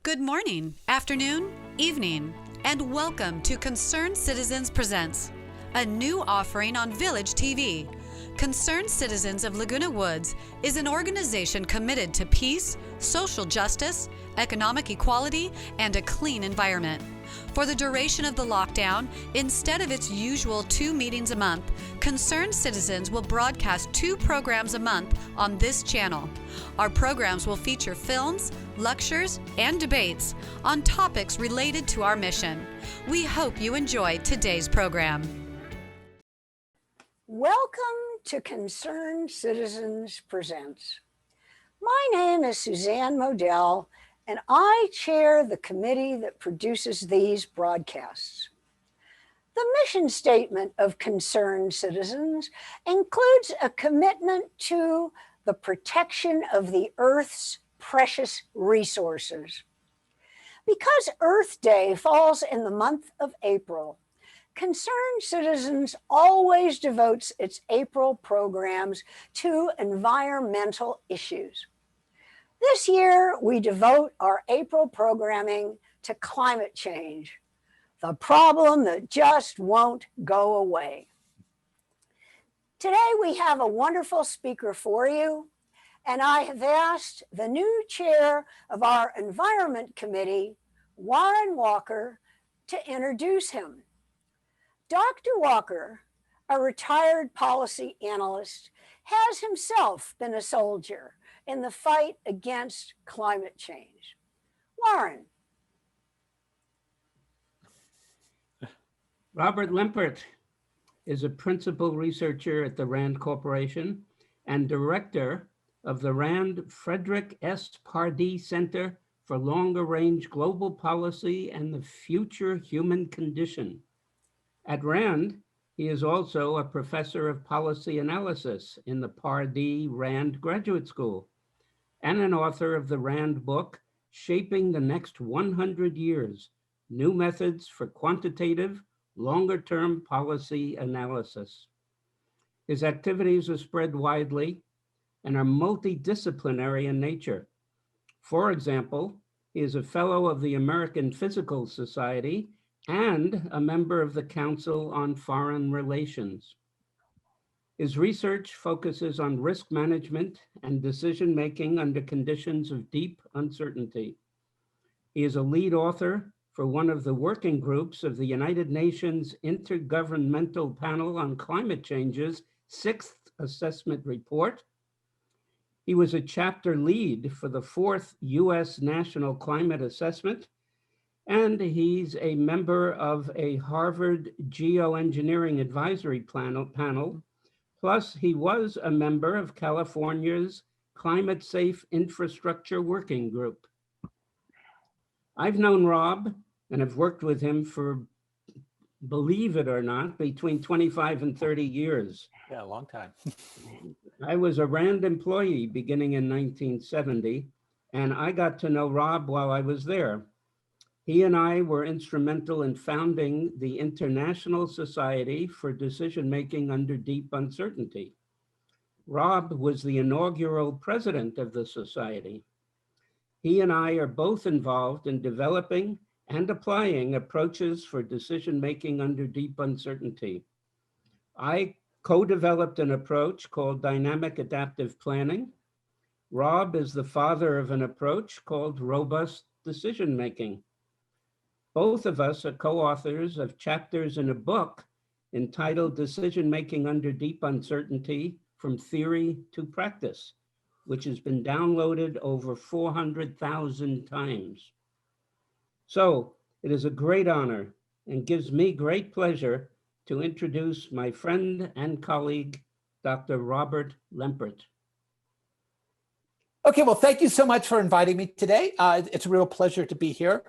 Good morning, afternoon, evening, and welcome to Concerned Citizens Presents, a new offering on Village TV. Concerned Citizens of Laguna Woods is an organization committed to peace, social justice, economic equality, and a clean environment. For the duration of the lockdown, instead of its usual 2 meetings a month, Concerned Citizens will broadcast 2 programs a month on this channel. Our programs will feature films, lectures, and debates on topics related to our mission. We hope you enjoy today's program. Welcome to Concerned Citizens Presents. My name is Suzanne Modell, and I chair the committee that produces these broadcasts. The mission statement of Concerned Citizens includes a commitment to the protection of the Earth's precious resources. Because Earth Day falls in the month of April, Concerned Citizens always devotes its April programs to environmental issues. This year, we devote our April programming to climate change, the problem that just won't go away. Today, we have a wonderful speaker for you, and I have asked the new chair of our Environment Committee, Warren Walker, to introduce him. Dr. Walker, a retired policy analyst, has himself been a soldier in the fight against climate change. Warren. Robert Lempert is a principal researcher at the RAND Corporation and director of the RAND Frederick S. Pardee Center for Longer Range Global Policy and the Future Human Condition. At RAND, he is also a professor of policy analysis in the Pardee RAND Graduate School and an author of the RAND book, Shaping the Next 100 Years, New Methods for Quantitative, Longer-Term Policy Analysis. His activities are spread widely and are multidisciplinary in nature. For example, he is a fellow of the American Physical Society and a member of the Council on Foreign Relations. His research focuses on risk management and decision-making under conditions of deep uncertainty. He is a lead author for one of the working groups of the United Nations Intergovernmental Panel on Climate Change's 6th Assessment Report. He was a chapter lead for the 4th U.S. National Climate Assessment, and he's a member of a Harvard Geoengineering Advisory panel. Plus, he was a member of California's Climate Safe Infrastructure Working Group. I've known Rob and have worked with him for, believe it or not, between 25 and 30 years. Yeah, a long time. I was a RAND employee beginning in 1970, and I got to know Rob while I was there. He and I were instrumental in founding the International Society for Decision-Making Under Deep Uncertainty. Rob was the inaugural president of the society. He and I are both involved in developing and applying approaches for decision-making under deep uncertainty. I co-developed an approach called dynamic adaptive planning. Rob is the father of an approach called robust decision-making. Both of us are co-authors of chapters in a book entitled Decision-Making Under Deep Uncertainty, From Theory to Practice, which has been downloaded over 400,000 times. So it is a great honor and gives me great pleasure to introduce my friend and colleague, Dr. Robert Lempert. Okay, well, thank you so much for inviting me today. It's a real pleasure to be here.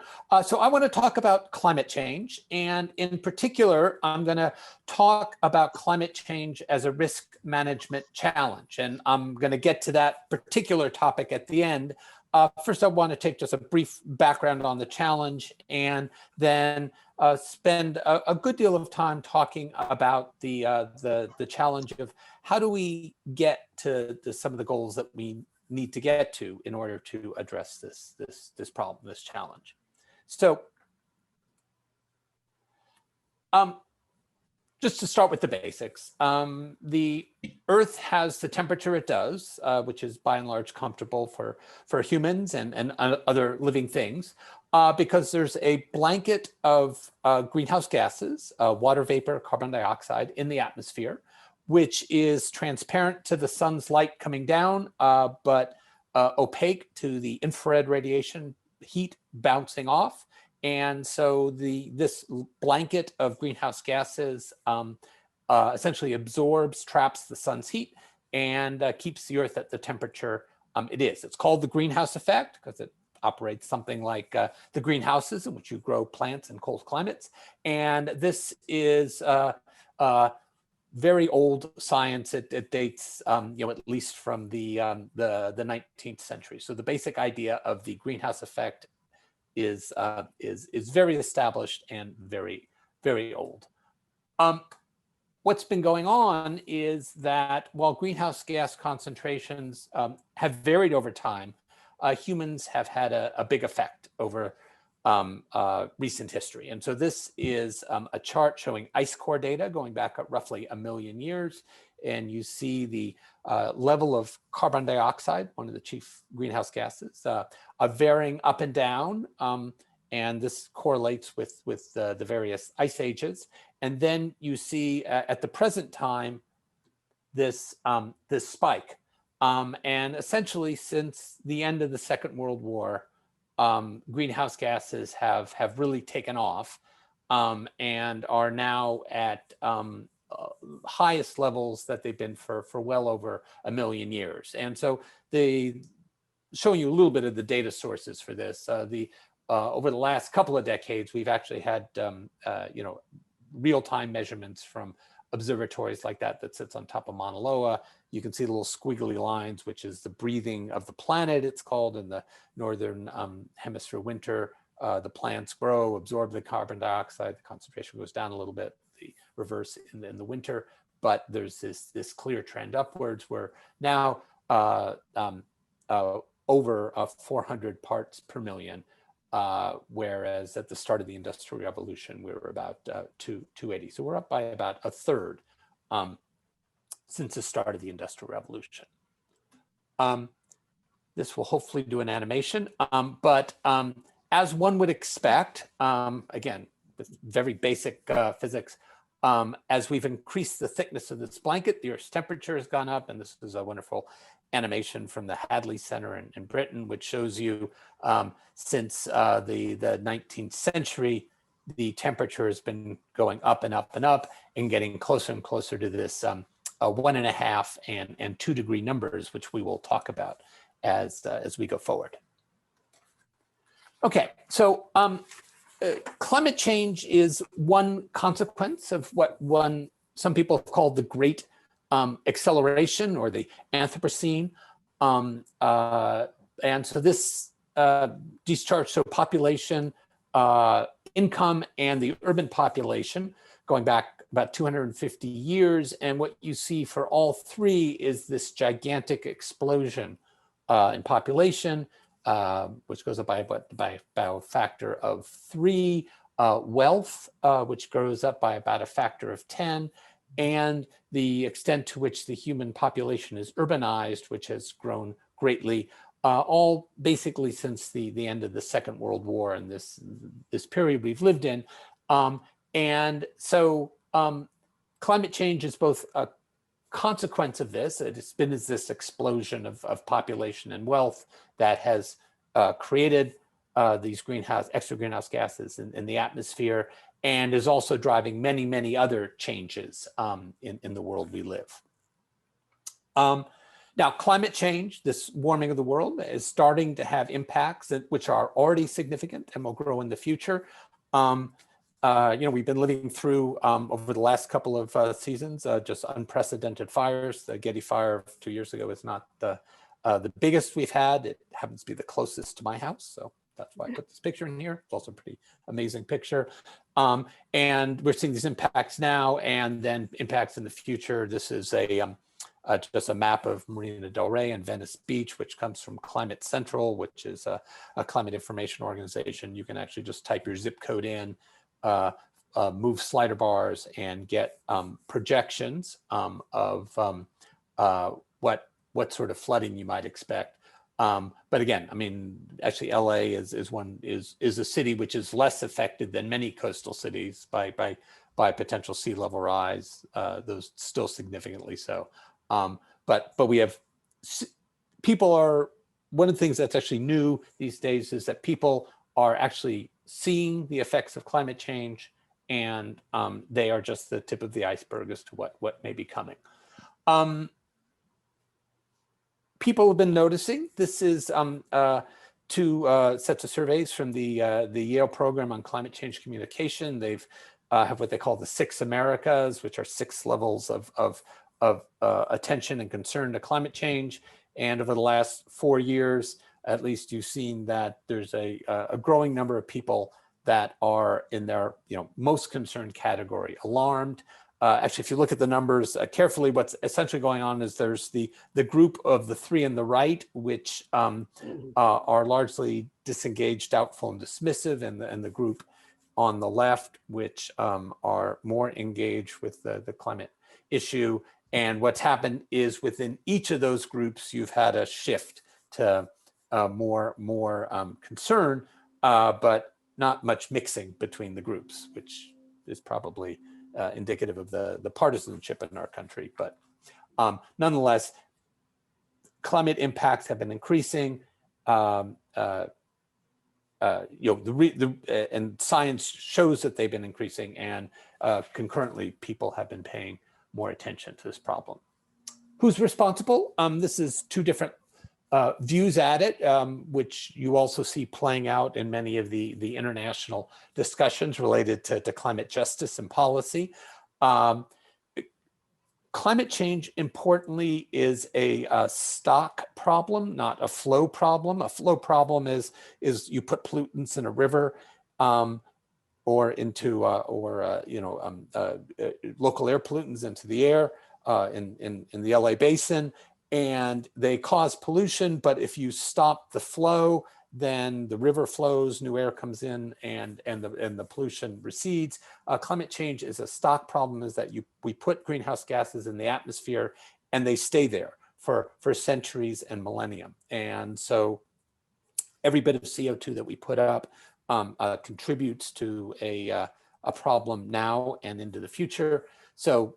So I want to talk about climate change. And in particular, I'm going to talk about climate change as a risk management challenge. And I'm going to get to that particular topic at the end. First, I want to take just a brief background on the challenge and then spend a good deal of time talking about the challenge of how do we get to some of the goals that we need to get to in order to address this problem, this challenge. So just to start with the basics, the Earth has the temperature it does, which is by and large comfortable for humans and other living things, because there's a blanket of greenhouse gases, water vapor, carbon dioxide in the atmosphere, which is transparent to the sun's light coming down, but opaque to the infrared radiation heat bouncing off. And so this blanket of greenhouse gases essentially absorbs, traps the sun's heat, and keeps the Earth at the temperature it is. It's called the greenhouse effect because it operates something like the greenhouses in which you grow plants in cold climates. And this is very old science. It dates, at least from the 19th century. So the basic idea of the greenhouse effect is very established and very, very old. What's been going on is that while greenhouse gas concentrations have varied over time, humans have had a big effect over recent history. And so this is a chart showing ice core data going back roughly 1 million years. And you see the level of carbon dioxide, one of the chief greenhouse gases, varying up and down. And this correlates with the various ice ages. And then you see at the present time, this spike. And essentially since the end of the Second World War, greenhouse gases have really taken off and are now at highest levels that they've been for well over 1 million years. And so showing you a little bit of the data sources for this, over the last couple of decades, we've actually had real-time measurements from observatories like that sits on top of Mauna Loa. You can see the little squiggly lines, which is the breathing of the planet, it's called, in the northern hemisphere winter. The plants grow, absorb the carbon dioxide, the concentration goes down a little bit, the reverse in the winter. But there's this clear trend upwards. We're now over 400 parts per million, whereas at the start of the Industrial Revolution, we were about 280. So we're up by about a third since the start of the Industrial Revolution. This will hopefully do an animation, but as one would expect, again, with very basic physics, as we've increased the thickness of this blanket, the Earth's temperature has gone up, and this is a wonderful animation from the Hadley Center in Britain, which shows you since the 19th century, the temperature has been going up and up and up and getting closer and closer to this 1.5 and 2 degree numbers, which we will talk about as we go forward. Okay, so climate change is one consequence of what some people have called the Great Acceleration or the Anthropocene. And so these charts show population, income, and the urban population going back about 250 years. And what you see for all three is this gigantic explosion in population, which goes up by a factor of 3, wealth, which grows up by about a factor of 10, and the extent to which the human population is urbanized, which has grown greatly, all basically since the end of the Second World War and this period we've lived in. And so climate change is both a consequence of this. It's been this explosion of population and wealth that has created these extra greenhouse gases in the atmosphere, and is also driving many, many other changes in the world we live. Now, climate change, this warming of the world, is starting to have impacts which are already significant and will grow in the future. We've been living through over the last couple of seasons just unprecedented fires. The Getty Fire 2 years ago is not the biggest we've had. It happens to be the closest to my house, so that's why I put this picture in here. It's also a pretty amazing picture. And we're seeing these impacts now and then impacts in the future. This is just a map of Marina Del Rey and Venice Beach, which comes from Climate Central, which is a climate information organization. You can actually just type your zip code in, move slider bars, and get projections of what sort of flooding you might expect. But again, I mean, actually, LA is a city which is less affected than many coastal cities by potential sea level rise. Those still significantly so. But we have people are, one of the things that's actually new these days is that people are actually seeing the effects of climate change, and they are just the tip of the iceberg as to what may be coming. People have been noticing. This is two sets of surveys from the Yale program on climate change communication. They've have what they call the 6 Americas, which are 6 levels of attention and concern to climate change. And over the last 4 years, at least, you've seen that there's a growing number of people that are in their most concerned category: alarmed. Actually, if you look at the numbers carefully, what's essentially going on is there's the group of the 3 on the right, which are largely disengaged, doubtful, and dismissive, and the group on the left, which are more engaged with the climate issue. And what's happened is within each of those groups, you've had a shift to more concern, but not much mixing between the groups, which is probably indicative of the partisanship in our country. But nonetheless, climate impacts have been increasing. And science shows that they've been increasing, and concurrently, people have been paying more attention to this problem. Who's responsible? This is 2 different views at it, which you also see playing out in many of the international discussions related to climate justice and policy. Climate change, importantly, is a stock problem, not a flow problem. A flow problem is you put pollutants in a river or into local air pollutants into the air in the LA basin, and they cause pollution. But if you stop the flow, then the river flows, new air comes in, and the pollution recedes. Climate change is a stock problem, is that we put greenhouse gases in the atmosphere and they stay there for centuries and millennium. And so every bit of CO2 that we put up contributes to a problem now and into the future. So,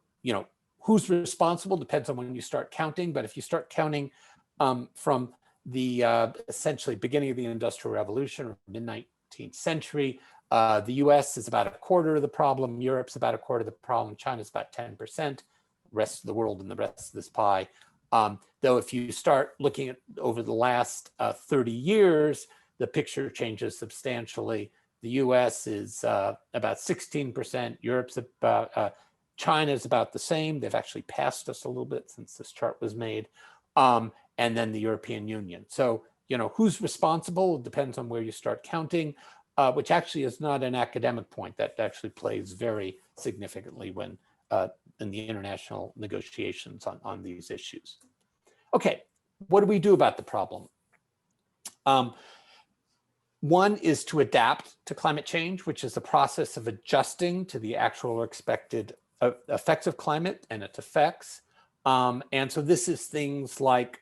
who's responsible depends on when you start counting. But if you start counting from the essentially beginning of the Industrial Revolution, or mid-19th century, the US is about 1/4 of the problem, Europe's about 1/4 of the problem, China's about 10%, the rest of the world and the rest of this pie. Though if you start looking at over the last 30 years, the picture changes substantially. The US is about 16%, Europe's about, China's about the same. They've actually passed us a little bit since this chart was made. And then the European Union. So, who's responsible depends on where you start counting, which actually is not an academic point. That actually plays very significantly when in the international negotiations on these issues. Okay, what do we do about the problem? One is to adapt to climate change, which is the process of adjusting to the actual or expected effects of climate and its effects. And so this is things like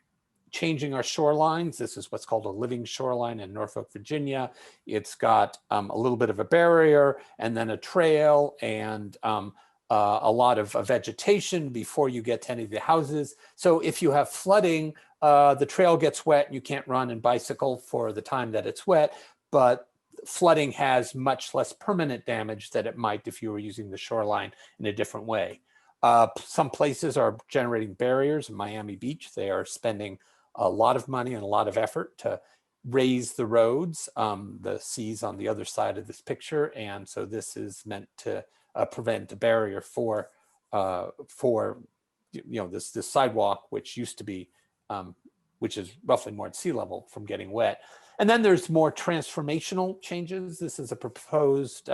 changing our shorelines. This is what's called a living shoreline in Norfolk, Virginia. It's got a little bit of a barrier and then a trail and a lot of vegetation before you get to any of the houses. So if you have flooding, the trail gets wet and you can't run and bicycle for the time that it's wet, but flooding has much less permanent damage than it might if you were using the shoreline in a different way. Some places are generating barriers. In Miami Beach, they are spending a lot of money and a lot of effort to raise the roads. The sea's on the other side of this picture, and so this is meant to prevent a barrier for this sidewalk, which used to be, which is roughly more at sea level, from getting wet. And then there's more transformational changes. This is a proposed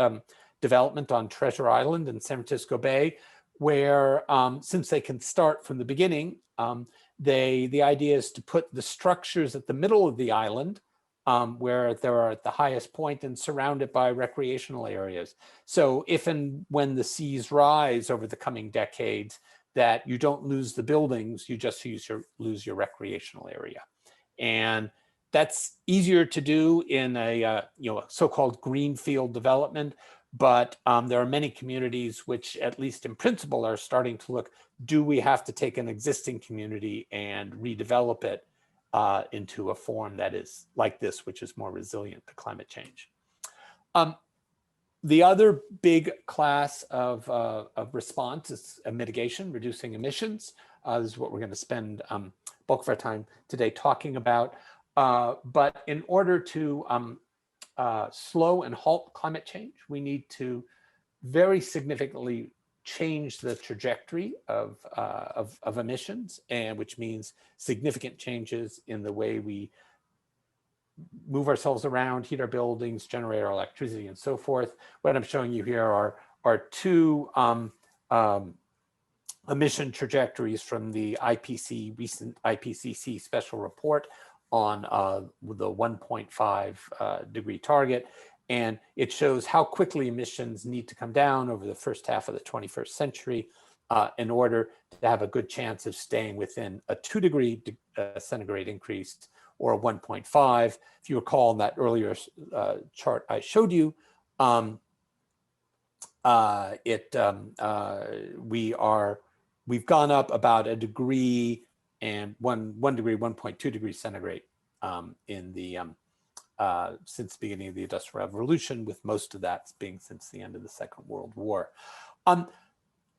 development on Treasure Island in San Francisco Bay, where since they can start from the beginning, the idea is to put the structures at the middle of the island where they're at the highest point and surrounded by recreational areas. So if and when the seas rise over the coming decades, that you don't lose the buildings, you just lose your recreational area. And that's easier to do in a so-called greenfield development, but there are many communities which, at least in principle, are starting to look, do we have to take an existing community and redevelop it into a form that is like this, which is more resilient to climate change. The other big class of response is mitigation, reducing emissions. This is what we're going to spend bulk of our time today talking about. But in order to slow and halt climate change, we need to very significantly change the trajectory of emissions, and which means significant changes in the way we move ourselves around, heat our buildings, generate our electricity, and so forth. What I'm showing you here are two emission trajectories from the recent IPCC special report on the 1.5 degree target. And it shows how quickly emissions need to come down over the first half of the 21st century in order to have a good chance of staying within a 2 degree centigrade increase or a 1.5. If you recall in that earlier chart I showed you, we've gone up about a degree and 1 degree, 1.2 degrees centigrade in the since the beginning of the Industrial Revolution, with most of that being since the end of the Second World War.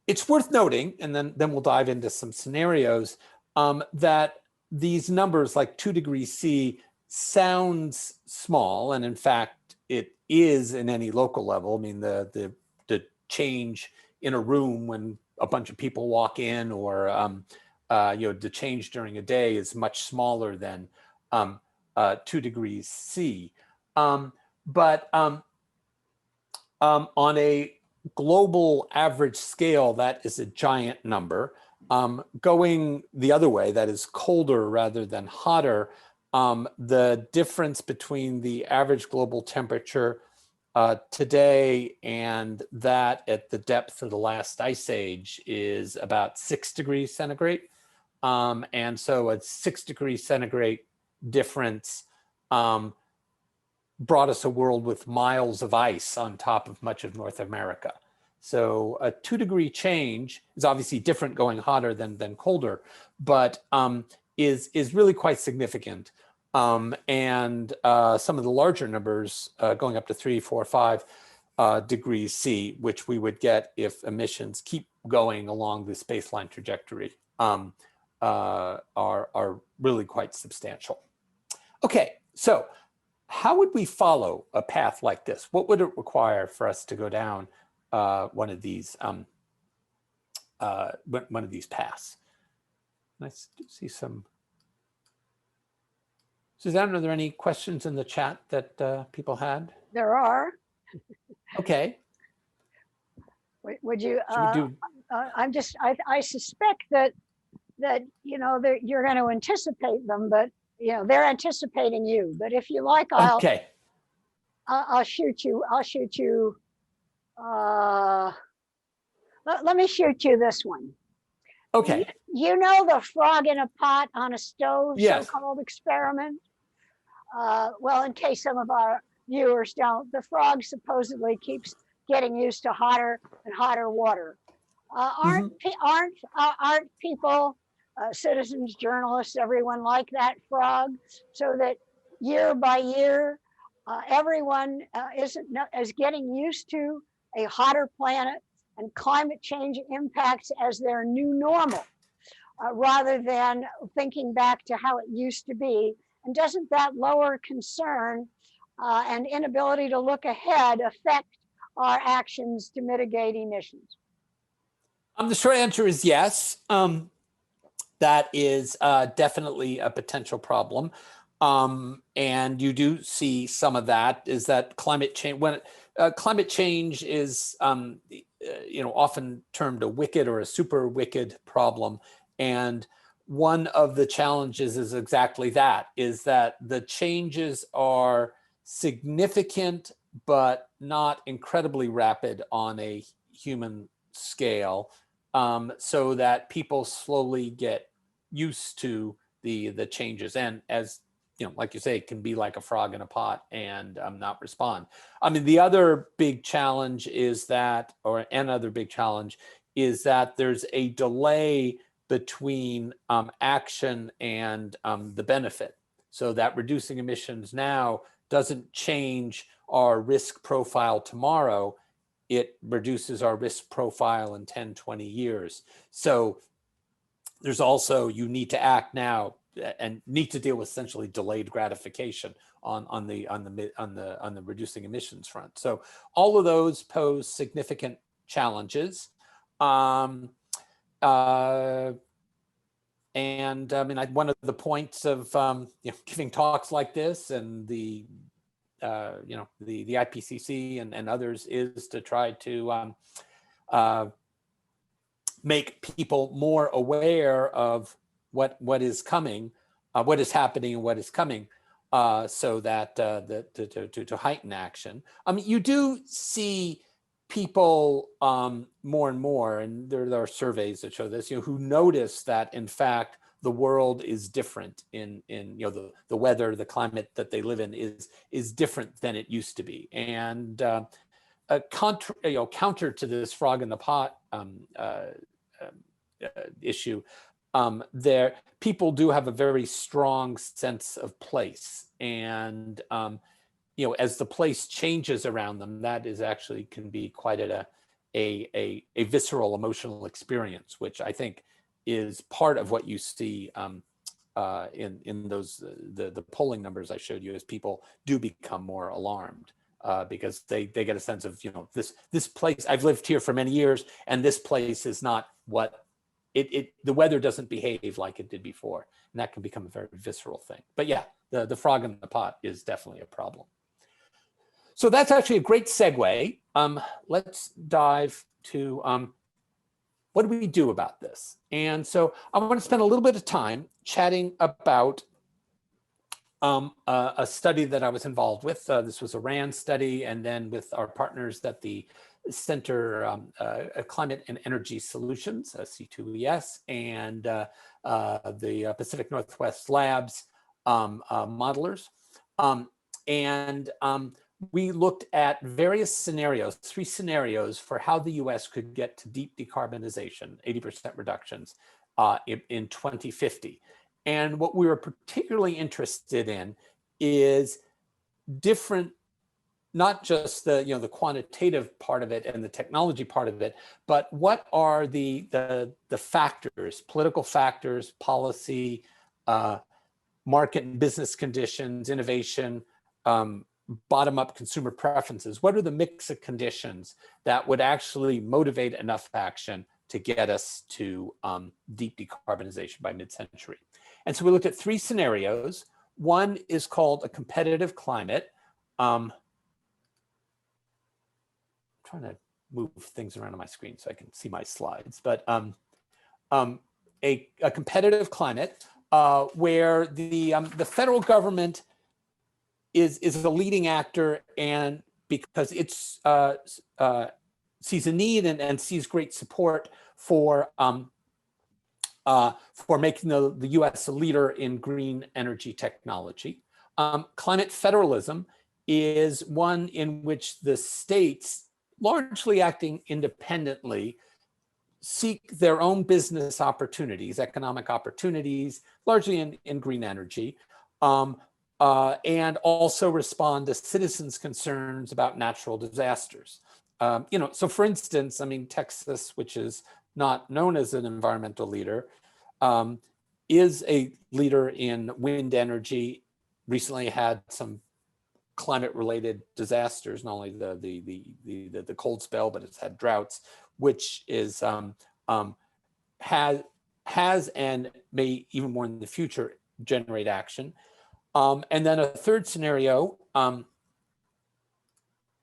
It's worth noting, and then we'll dive into some scenarios, that these numbers like 2 degrees C sounds small, and in fact it is in any local level. I mean, the change in a room when a bunch of people walk in, or the change during a day is much smaller than 2 degrees C. But on a global average scale, that is a giant number. Going the other way, that is colder rather than hotter, the difference between the average global temperature today and that at the depth of the last ice age is about 6 degrees centigrade. And so a 6 degrees centigrade difference brought us a world with miles of ice on top of much of North America. So a 2 degree change is obviously different going hotter than colder, but is really quite significant. And some of the larger numbers going up to 3, 4, 5 degrees C, which we would get if emissions keep going along this baseline trajectory, are really quite substantial. Okay, so how would we follow a path like this? What would it require for us to go down one of these paths? Nice to see some. Suzanne, are there any questions in the chat that people had? There are. Okay. Would you? Do... I suspect that you're going to anticipate them, but they're anticipating you. But if you like, I'll shoot you. I'll shoot you. Let me shoot you this one. Okay. You know the frog in a pot on a stove, yes. So-called experiment? Well, in case some of our viewers don't, the frog supposedly keeps getting used to hotter and hotter water. Aren't people, citizens, journalists, everyone like that frog, so that year by year, everyone is getting used to a hotter planet and climate change impacts as their new normal, rather than thinking back to how it used to be? And doesn't that lower concern and inability to look ahead affect our actions to mitigate emissions? The short answer is yes. That is definitely a potential problem. And you do see some of that, is that climate change, when climate change is often termed a wicked or a super wicked problem. And one of the challenges is exactly that, is that the changes are significant, but not incredibly rapid on a human scale, so that people slowly get used to the changes. And as like you say, it can be like a frog in a pot and not respond. I mean, the other big challenge is that, another big challenge is that there's a delay between action and the benefit. So that reducing emissions now doesn't change our risk profile tomorrow. It reduces our risk profile in 10, 20 years. So there's also, you need to act now and need to deal with essentially delayed gratification on the reducing emissions front. So all of those pose significant challenges. And I mean, one of the points of giving talks like this and the IPCC and others is to try to make people more aware of what is coming, what is happening, and what is coming, so that to heighten action. I mean, you do see people more and more, and there are surveys that show this, who notice that in fact the world is different in the weather, the climate that they live in is different than it used to be. And counter to this frog in the pot issue, there people do have a very strong sense of place, and as the place changes around them, that is actually can be quite a visceral emotional experience, which I think is part of what you see in those the polling numbers I showed you, as people do become more alarmed because they get a sense of this place, I've lived here for many years, and this place is not what the weather doesn't behave like it did before, and that can become a very visceral thing. But yeah, the frog in the pot is definitely a problem. So that's actually a great segue. Let's dive to what do we do about this? And so I want to spend a little bit of time chatting about a study that I was involved with. This was a RAND study, and then with our partners at the Center Climate and Energy Solutions, C2ES, and the Pacific Northwest Labs modelers. We looked at various scenarios, 3 scenarios for how the US could get to deep decarbonization, 80% reductions in 2050. And what we were particularly interested in is different, not just the quantitative part of it and the technology part of it, but what are the factors, political factors, policy, market and business conditions, innovation, bottom-up consumer preferences. What are the mix of conditions that would actually motivate enough action to get us to deep decarbonization by mid-century? And so we looked at 3 scenarios. One is called a competitive climate. I'm trying to move things around on my screen so I can see my slides, but a competitive climate where the federal government is a leading actor, and because it's sees a need and sees great support for making the U.S. a leader in green energy technology. Climate federalism is one in which the states, largely acting independently, seek their own business opportunities, economic opportunities, largely in green energy, and also respond to citizens' concerns about natural disasters. So for instance, I mean, Texas, which is not known as an environmental leader, is a leader in wind energy. Recently had some climate-related disasters, not only the cold spell, but it's had droughts, which is has and may even more in the future generate action. And then a third scenario,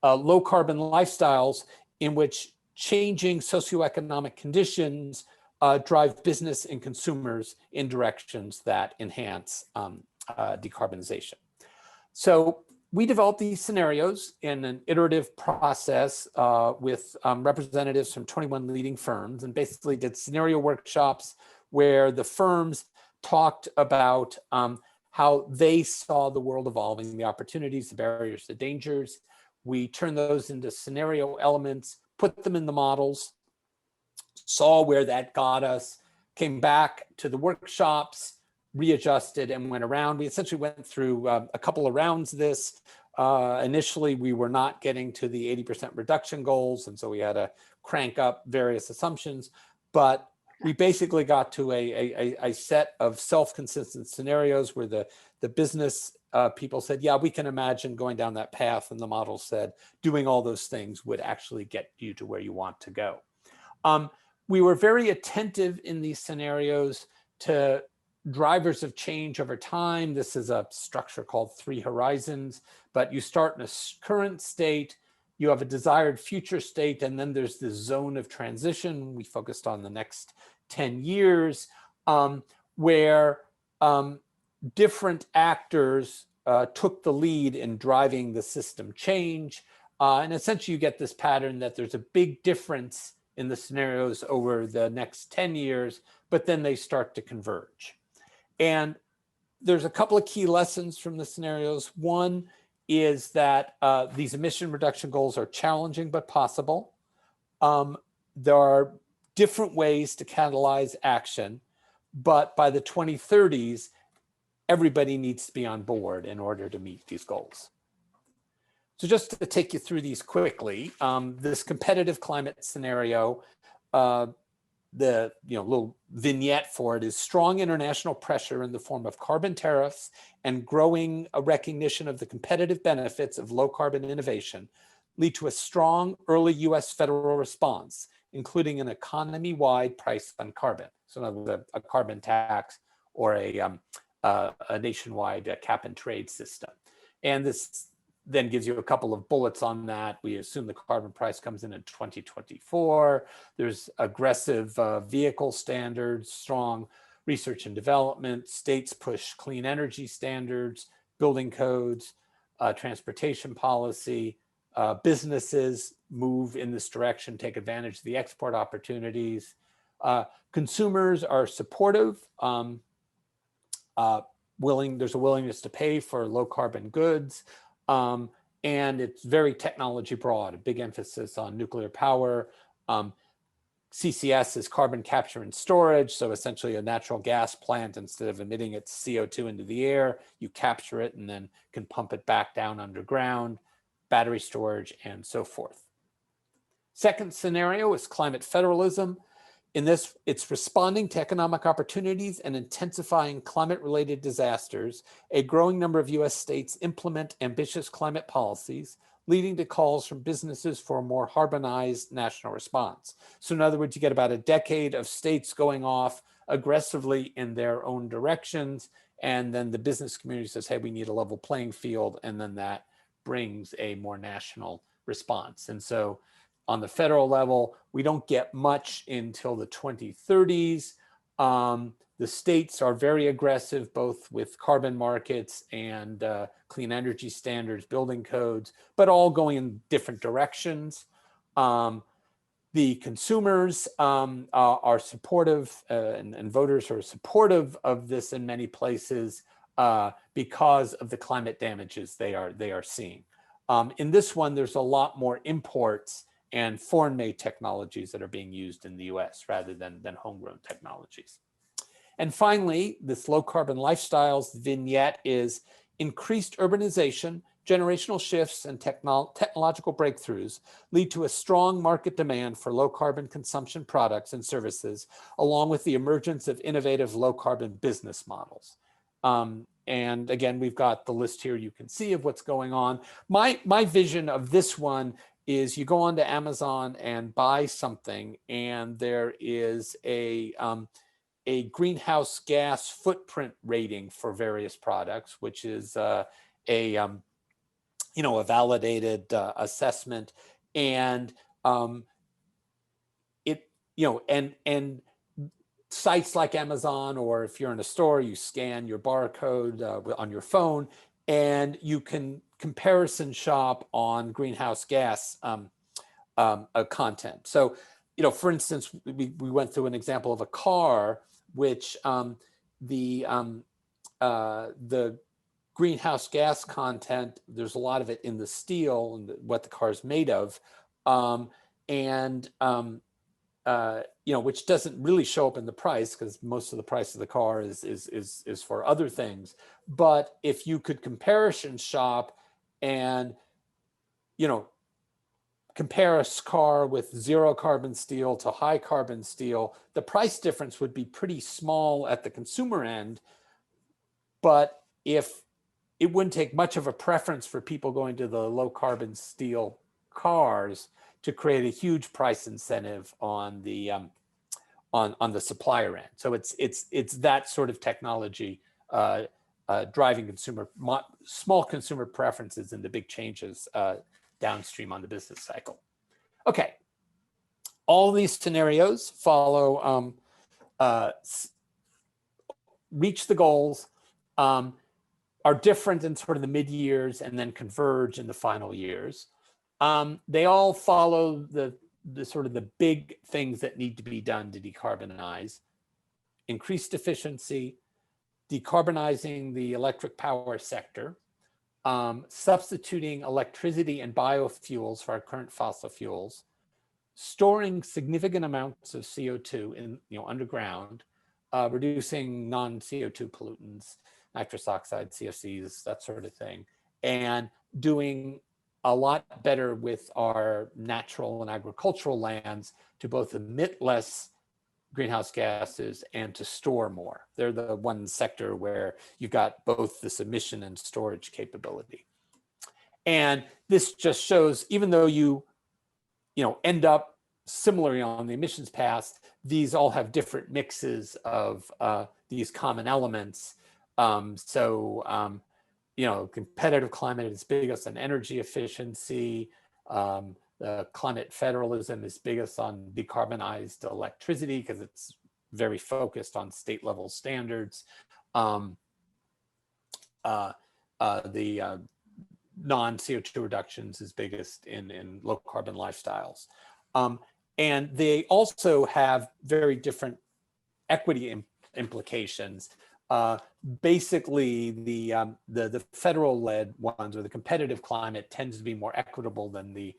low carbon lifestyles, in which changing socioeconomic conditions drive business and consumers in directions that enhance decarbonization. So we developed these scenarios in an iterative process with representatives from 21 leading firms, and basically did scenario workshops where the firms talked about how they saw the world evolving, the opportunities, the barriers, the dangers. We turned those into scenario elements, put them in the models, saw where that got us, came back to the workshops, readjusted, and went around. We essentially went through a couple of rounds of this. Initially, we were not getting to the 80% reduction goals, and so we had to crank up various assumptions. But we basically got to a set of self-consistent scenarios where the business people said, yeah, we can imagine going down that path. And the model said, doing all those things would actually get you to where you want to go. We were very attentive in these scenarios to drivers of change over time. This is a structure called 3 horizons, but you start in a current state, you have a desired future state, and then there's this zone of transition. We focused on the next 10 years, where different actors took the lead in driving the system change. And essentially you get this pattern that there's a big difference in the scenarios over the next 10 years, but then they start to converge. And there's a couple of key lessons from the scenarios. One is that these emission reduction goals are challenging but possible. There are different ways to catalyze action, but by the 2030s, everybody needs to be on board in order to meet these goals. So just to take you through these quickly, this competitive climate scenario, the little vignette for it is strong international pressure in the form of carbon tariffs and growing a recognition of the competitive benefits of low carbon innovation lead to a strong early US federal response, including an economy-wide price on carbon. So in other words, a carbon tax or a nationwide cap and trade system. And this then gives you a couple of bullets on that. We assume the carbon price comes in 2024. There's aggressive vehicle standards, strong research and development, states push clean energy standards, building codes, transportation policy, businesses move in this direction, take advantage of the export opportunities. Consumers are supportive, there's a willingness to pay for low carbon goods. And it's very technology broad, a big emphasis on nuclear power. CCS is carbon capture and storage. So essentially a natural gas plant, instead of emitting its CO2 into the air, you capture it and then can pump it back down underground, battery storage, and so forth. Second scenario is climate federalism. In this, it's responding to economic opportunities and intensifying climate-related disasters. A growing number of US states implement ambitious climate policies, leading to calls from businesses for a more harmonized national response. So in other words, you get about a decade of states going off aggressively in their own directions, and then the business community says, hey, we need a level playing field, and then that brings a more national response. And so on the federal level, we don't get much until the 2030s. The states are very aggressive, both with carbon markets and clean energy standards, building codes, but all going in different directions. The consumers are supportive, and voters are supportive of this in many places because of the climate damages they are seeing. In this one, there's a lot more imports and foreign-made technologies that are being used in the US rather than homegrown technologies. And finally, this low-carbon lifestyles vignette is increased urbanization, generational shifts, and technological breakthroughs lead to a strong market demand for low-carbon consumption products and services, along with the emergence of innovative low-carbon business models. And again, we've got the list here you can see of what's going on. My vision of this one is you go onto Amazon and buy something, and there is a greenhouse gas footprint rating for various products, which is a validated assessment. And and sites like Amazon, or if you're in a store, you scan your barcode on your phone, and you can comparison shop on greenhouse gas content. So, for instance, we went through an example of a car, which the greenhouse gas content, there's a lot of it in the steel and what the car is made of, which doesn't really show up in the price because most of the price of the car is for other things. But if you could comparison shop and, compare a car with zero carbon steel to high carbon steel, the price difference would be pretty small at the consumer end. But if it wouldn't take much of a preference for people going to the low carbon steel cars to create a huge price incentive on the supplier end. So it's that sort of technology driving small consumer preferences into big changes downstream on the business cycle. Okay, all these scenarios follow reach the goals, are different in sort of the mid years and then converge in the final years. They all follow the sort of the big things that need to be done to decarbonize: increased efficiency, decarbonizing the electric power sector, substituting electricity and biofuels for our current fossil fuels, storing significant amounts of CO2 in underground, reducing non-CO2 pollutants, nitrous oxide, CFCs, that sort of thing, and doing a lot better with our natural and agricultural lands to both emit less greenhouse gases and to store more. They're the one sector where you've got both this emission and storage capability. And this just shows, even though you end up similarly on the emissions path, these all have different mixes of these common elements. Competitive climate is biggest on energy efficiency. Climate federalism is biggest on decarbonized electricity because it's very focused on state level standards. The non-CO2 reductions is biggest in low carbon lifestyles. And they also have very different equity implications. Basically, the federal-led ones, or the competitive climate, tends to be more equitable than the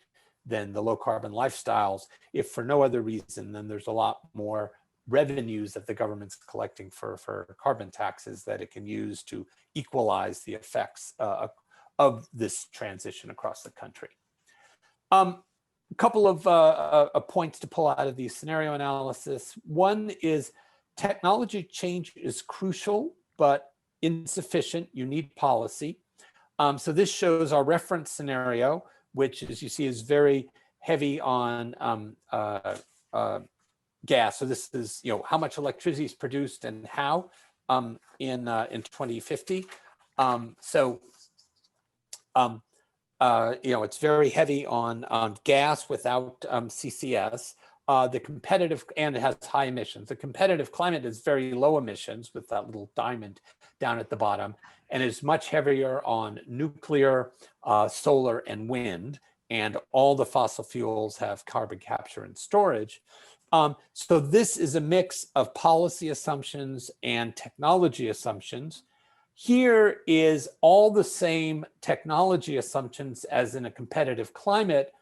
low carbon lifestyles, if for no other reason than there's a lot more revenues that the government's collecting for carbon taxes that it can use to equalize the effects of this transition across the country. A couple of points to pull out of the scenario analysis. One is technology change is crucial, but insufficient. You need policy. So this shows our reference scenario, which, as you see, is very heavy on gas. So this is, how much electricity is produced and how in 2050. It's very heavy on gas without CCS. The competitive, and it has high emissions. The competitive climate is very low emissions with that little diamond down at the bottom, and is much heavier on nuclear, solar, and wind. And all the fossil fuels have carbon capture and storage. So this is a mix of policy assumptions and technology assumptions. Here is all the same technology assumptions as in a competitive climate,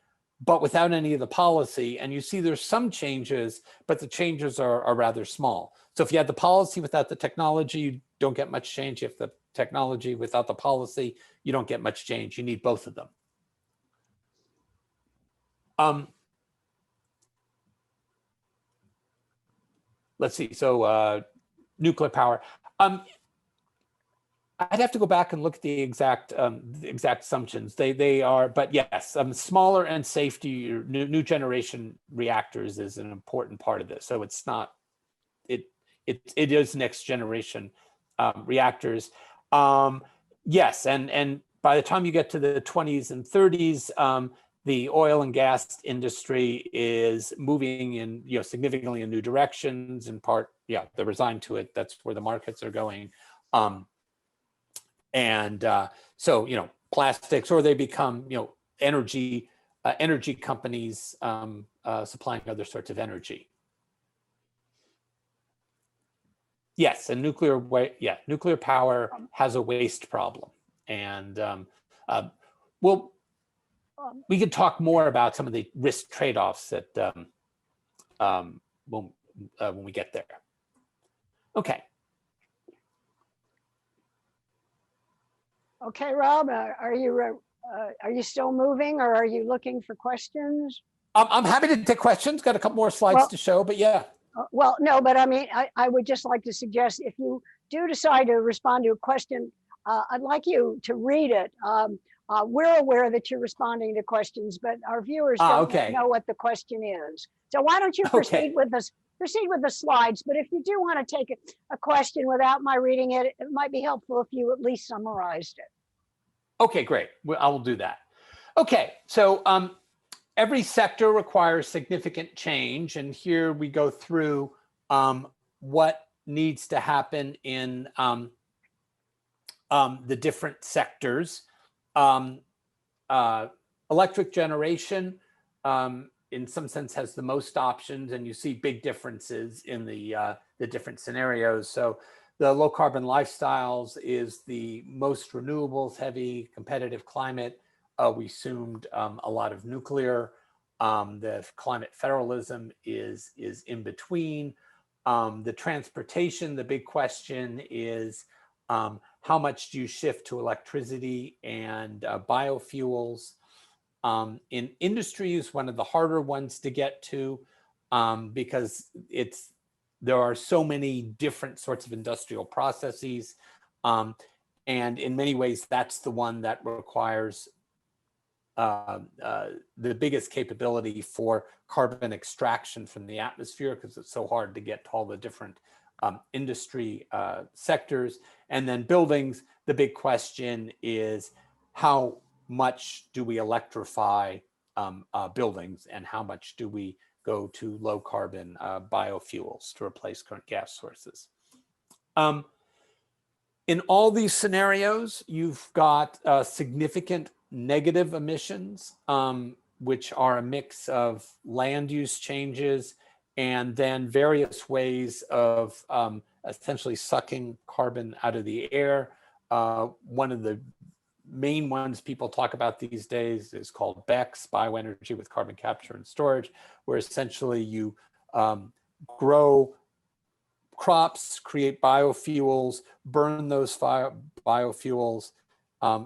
but without any of the policy. And you see there's some changes, but the changes are rather small. So if you have the policy without the technology, you don't get much change. If the technology without the policy, you don't get much change. You need both of them. Let's see, so nuclear power. I'd have to go back and look at the exact assumptions. They are, but yes, smaller and safety, new generation reactors is an important part of this. So it's not, it is next generation reactors. Yes, and by the time you get to the 20s and 30s, the oil and gas industry is moving in, significantly in new directions. In part, they're resigned to it. That's where the markets are going. So, plastics, or they become, energy companies supplying other sorts of energy. Yes, and nuclear power has a waste problem, and we could talk more about some of the risk trade-offs that when we get there. Okay. Okay, Rob, are you still moving, or are you looking for questions? I'm happy to take questions. Got a couple more slides to show, but yeah. Well, no, but I mean, I would just like to suggest, if you do decide to respond to a question, I'd like you to read it. We're aware that you're responding to questions, but our viewers don't know what the question is. So why don't you proceed with the slides? But if you do want to take a question without my reading it, it might be helpful if you at least summarized it. Okay, great. Well, I will do that. Okay, so every sector requires significant change, and here we go through what needs to happen in the different sectors. Electric generation, in some sense, has the most options, and you see big differences in the different scenarios. So the low carbon lifestyles is the most renewables heavy, competitive climate. We assumed a lot of nuclear. The climate federalism is in between. The transportation, the big question is how much do you shift to electricity and biofuels? In industry is one of the harder ones to get to because there are so many different sorts of industrial processes. And in many ways, that's the one that requires the biggest capability for carbon extraction from the atmosphere, because it's so hard to get to all the different industry sectors. And then buildings, the big question is how much do we electrify buildings, and how much do we go to low carbon biofuels to replace current gas sources. In all these scenarios, you've got significant negative emissions, which are a mix of land use changes and then various ways of essentially sucking carbon out of the air. One of the main ones people talk about these days is called BECCS, bioenergy with carbon capture and storage, where essentially you grow crops, create biofuels, burn those biofuels,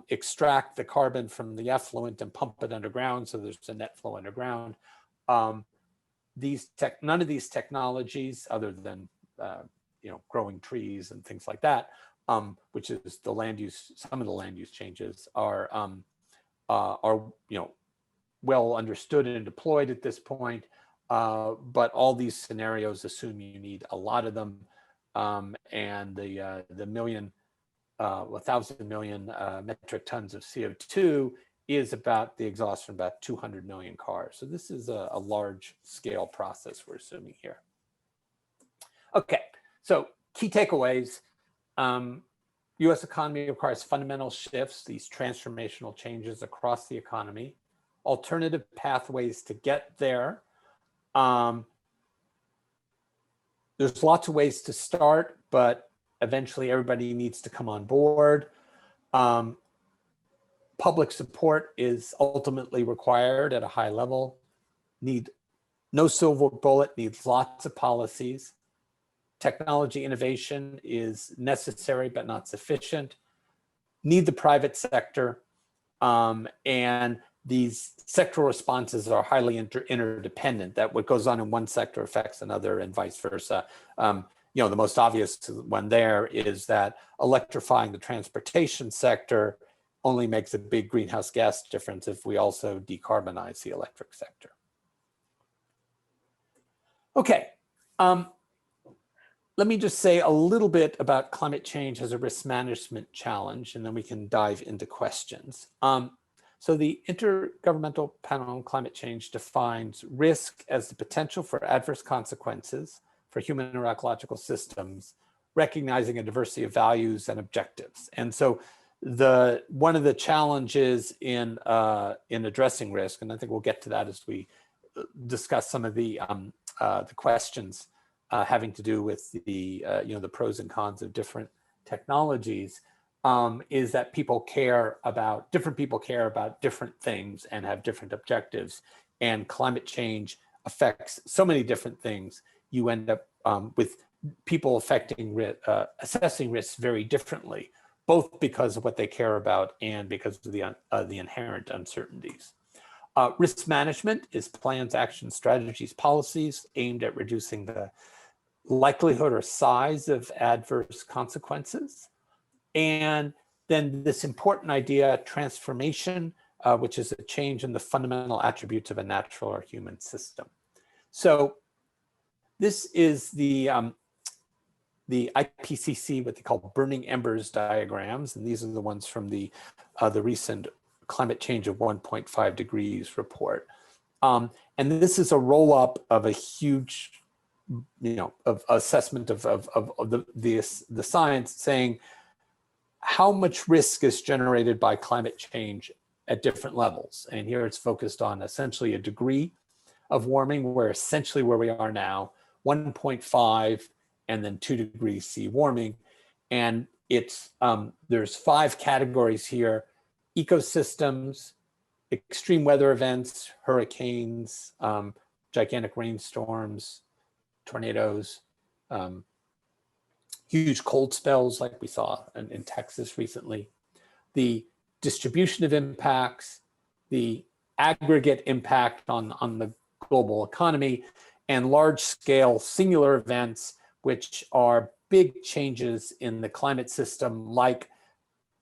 extract the carbon from the effluent and pump it underground, so there's a net flow underground. None of these technologies, other than growing trees and things like that, which is the land use, some of the land use changes are well understood and deployed at this point. But all these scenarios assume you need a lot of them, and the 1,000 million metric tons of CO2 is about the exhaust from about 200 million cars. So this is a large scale process we're assuming here. Okay, so key takeaways. US economy requires fundamental shifts, these transformational changes across the economy, alternative pathways to get there. There's lots of ways to start, but eventually everybody needs to come on board. Public support is ultimately required at a high level. No silver bullet, needs lots of policies. Technology innovation is necessary, but not sufficient. Need the private sector. And these sectoral responses are highly interdependent, that what goes on in one sector affects another and vice versa. The most obvious one there is that electrifying the transportation sector only makes a big greenhouse gas difference if we also decarbonize the electric sector. Okay, let me just say a little bit about climate change as a risk management challenge, and then we can dive into questions. So the Intergovernmental Panel on Climate Change defines risk as the potential for adverse consequences for human or ecological systems, recognizing a diversity of values and objectives. And so one of the challenges in addressing risk, and I think we'll get to that as we discuss some of the questions having to do with the pros and cons of different technologies, is that different people care about different things and have different objectives, and climate change affects so many different things. You end up with people assessing risks very differently, both because of what they care about and because of the inherent uncertainties. Risk management is plans, actions, strategies, policies aimed at reducing the likelihood or size of adverse consequences. And then this important idea, transformation, which is a change in the fundamental attributes of a natural or human system. So this is the IPCC, what they call burning embers diagrams. And these are the ones from the recent climate change of 1.5 degrees report. And this is a roll up of a huge, of assessment of the science, saying how much risk is generated by climate change at different levels. And here it's focused on essentially a degree of warming, where essentially where we are now, 1.5 and then 2 degrees C warming. And it's there's 5 categories here: ecosystems, extreme weather events, hurricanes, gigantic rainstorms, tornadoes, huge cold spells like we saw in Texas recently, the distribution of impacts, the aggregate impact on the global economy, and large-scale singular events, which are big changes in the climate system, like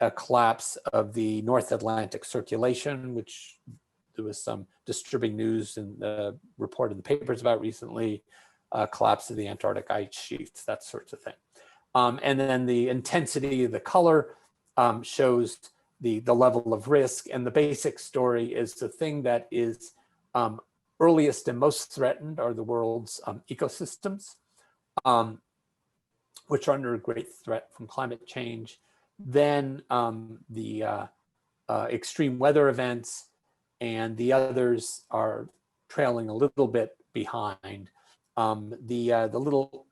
a collapse of the North Atlantic circulation, which there was some disturbing news in the report in the papers about recently, collapse of the Antarctic ice sheets, that sorts of thing. And then the intensity of the color shows the level of risk. And the basic story is the thing that is earliest and most threatened are the world's ecosystems, which are under a great threat from climate change. Then the extreme weather events, and the others are trailing a little bit behind. The little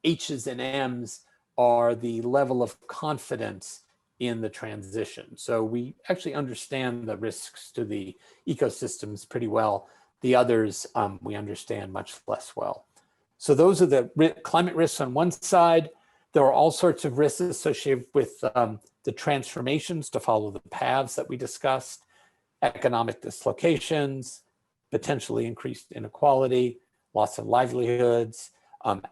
H's and M's are the level of confidence in the transition. So we actually understand the risks to the ecosystems pretty well. The others we understand much less well. So those are the climate risks on one side. There are all sorts of risks associated with the transformations to follow the paths that we discussed: economic dislocations, potentially increased inequality, loss of livelihoods,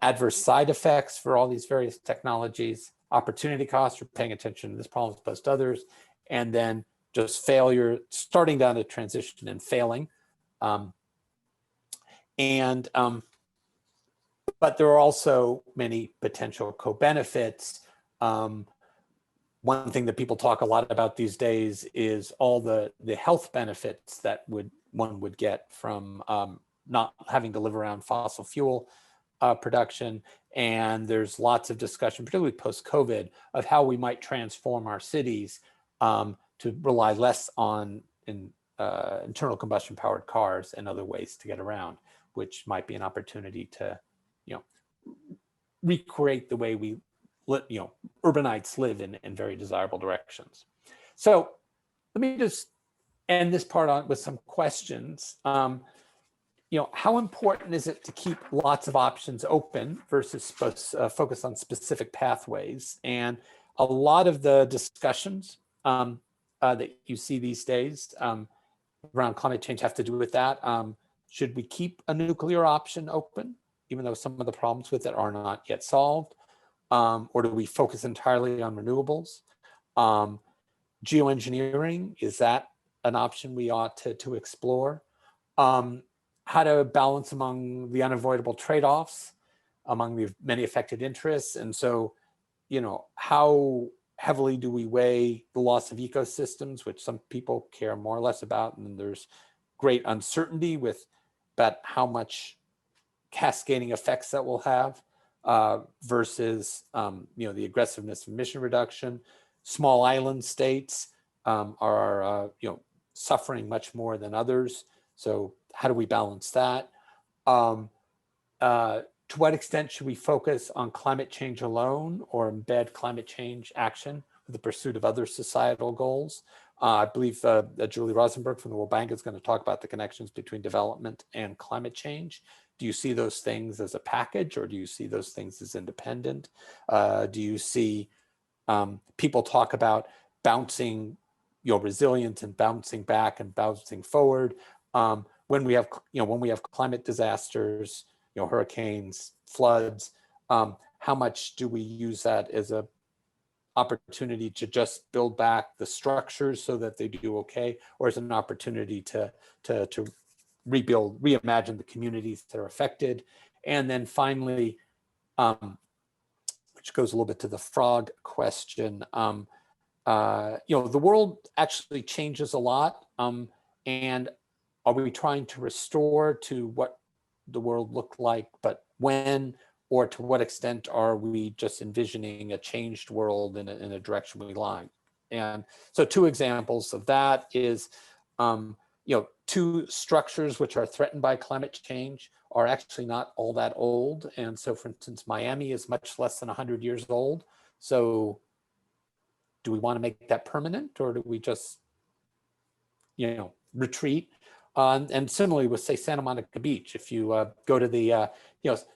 adverse side effects for all these various technologies, opportunity costs for paying attention to this problem as opposed to others, and then just failure, starting down the transition and failing. But there are also many potential co-benefits. One thing that people talk a lot about these days is all the health benefits that one would get from not having to live around fossil fuel production. And there's lots of discussion, particularly post-COVID, of how we might transform our cities to rely less on internal combustion powered cars and other ways to get around, which might be an opportunity to, recreate the way we, urbanites live in very desirable directions. So let me just end this part on with some questions. How important is it to keep lots of options open versus focus on specific pathways? And a lot of the discussions that you see these days around climate change have to do with that. Should we keep a nuclear option open, even though some of the problems with it are not yet solved? Or do we focus entirely on renewables? Geoengineering, is that an option we ought to explore? How to balance among the unavoidable trade-offs among the many affected interests. And so, how heavily do we weigh the loss of ecosystems, which some people care more or less about, and then there's great uncertainty about how much cascading effects that will have, versus the aggressiveness of emission reduction. Small island states are suffering much more than others. So how do we balance that? To what extent should we focus on climate change alone or embed climate change action with the pursuit of other societal goals? I believe Julie Rosenberg from the World Bank is going to talk about the connections between development and climate change. Do you see those things as a package, or do you see those things as independent? Do you see people talk about bouncing, resilient and bouncing back and bouncing forward? When we have climate disasters, hurricanes, floods, how much do we use that as a opportunity to just build back the structures so that they do okay, or as an opportunity to rebuild, reimagine the communities that are affected? And then finally, which goes a little bit to the frog question, the world actually changes a lot, and are we trying to restore to what the world looked like, but when, or to what extent are we just envisioning a changed world in a direction we like? And so two examples of that is, two structures which are threatened by climate change are actually not all that old. And so, for instance, Miami is much less than 100 years old. So do we want to make that permanent, or do we just, retreat? And similarly with, say, Santa Monica Beach, if you go to the,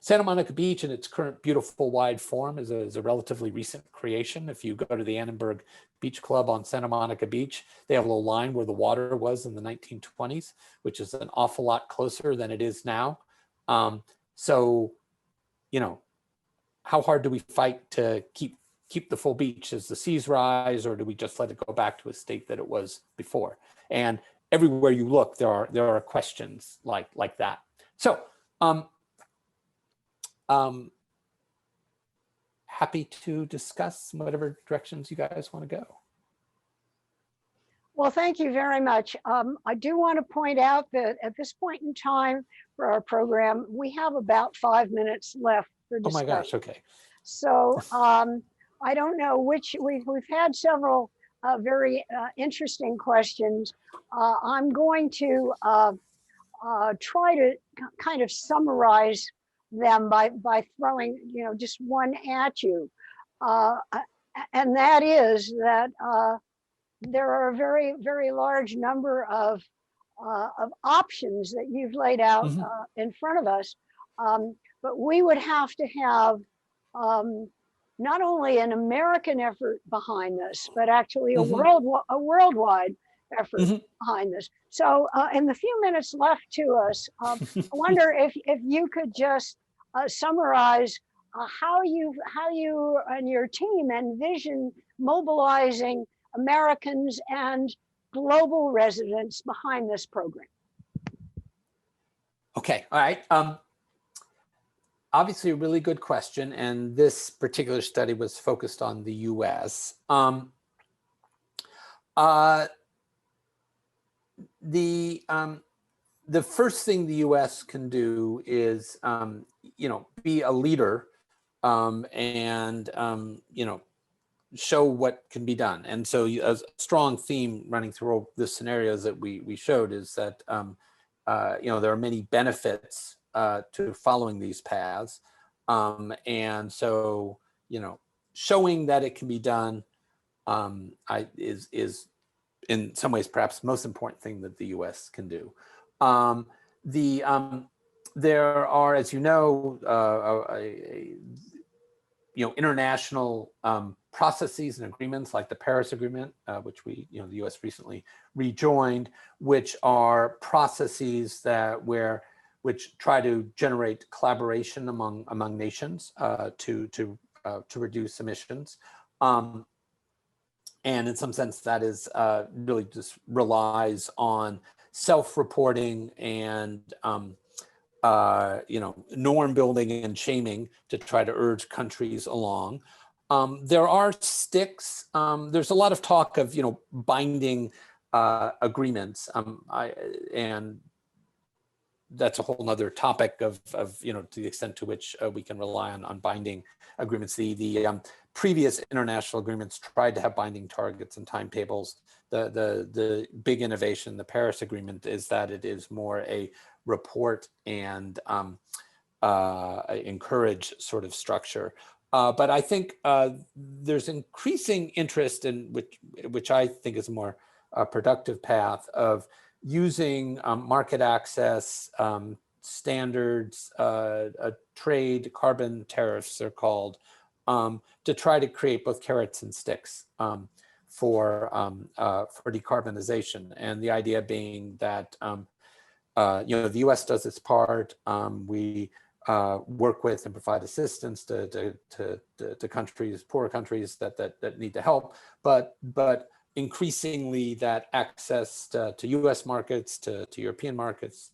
Santa Monica Beach in its current beautiful wide form is a relatively recent creation. If you go to the Annenberg Beach Club on Santa Monica Beach, they have a little line where the water was in the 1920s, which is an awful lot closer than it is now. So, how hard do we fight to keep the full beach as the seas rise, or do we just let it go back to a state that it was before? And everywhere you look, there are questions like that. So happy to discuss whatever directions you guys want to go. Well, thank you very much. I do want to point out that at this point in time for our program, we have about 5 minutes left for discussion. Oh my gosh, okay. So I don't know which, we've had several very interesting questions. I'm going to try to kind of summarize them by throwing, just one at you. And that is that there are a very, very large number of options that you've laid out in front of us. But we would have to have not only an American effort behind this, but actually a worldwide effort behind this. So in the few minutes left to us, I wonder if you could just summarize how you and your team envision mobilizing Americans and global residents behind this program. Okay, all right. Obviously a really good question, and this particular study was focused on the US. The first thing the US can do is, be a leader and, show what can be done. And so a strong theme running through all the scenarios that we showed is that, there are many benefits to following these paths. And so, showing that it can be done is in some ways perhaps the most important thing that the US can do. There are, as you know, international processes and agreements like the Paris Agreement, which the US recently rejoined, which are processes which try to generate collaboration among nations to reduce emissions. And in some sense, that is really just relies on self-reporting and norm building and shaming to try to urge countries along. There are sticks. There's a lot of talk of, binding agreements. And that's a whole nother topic of to the extent to which we can rely on binding agreements. The previous international agreements tried to have binding targets and timetables. The big innovation, the Paris Agreement, is that it is more a report and encourage sort of structure. But I think there's increasing interest in which I think is a more productive path of using market access, standards, trade, carbon tariffs they're called, to try to create both carrots and sticks for decarbonization. And the idea being that the U.S. does its part. We work with and provide assistance to countries, poorer countries that need the help, but increasingly that access to U.S. markets, to European markets,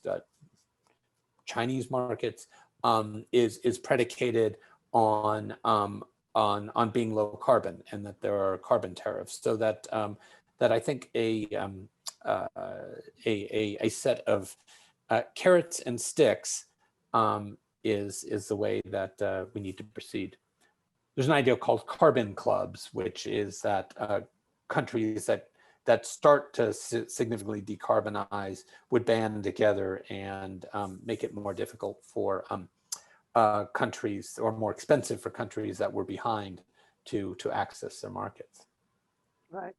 Chinese markets is predicated on being low carbon, and that there are carbon tariffs. So that I think a set of carrots and sticks is the way that we need to proceed. There's an idea called carbon clubs, which is that countries that start to significantly decarbonize would band together and make it more difficult for countries, or more expensive for countries that were behind to access their markets. Right.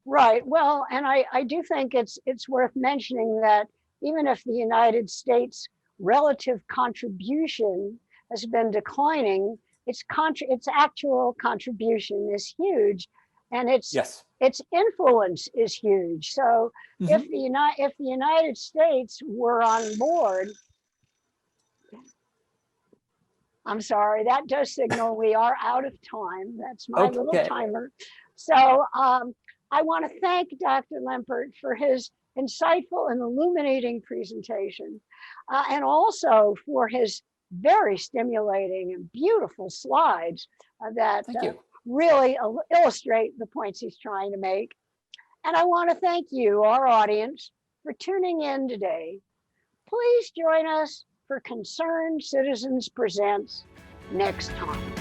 Right. Well, and I do think it's worth mentioning that even if the United States' relative contribution has been declining, its actual contribution is huge, and its influence is huge. So if the United States were on board, I'm sorry, that does signal we are out of time. That's my little timer. So I want to thank Dr. Lempert for his insightful and illuminating presentation, and also for his very stimulating and beautiful slides that really illustrate the points he's trying to make. And I want to thank you, our audience, for tuning in today. Please join us for Concerned Citizens Presents next time.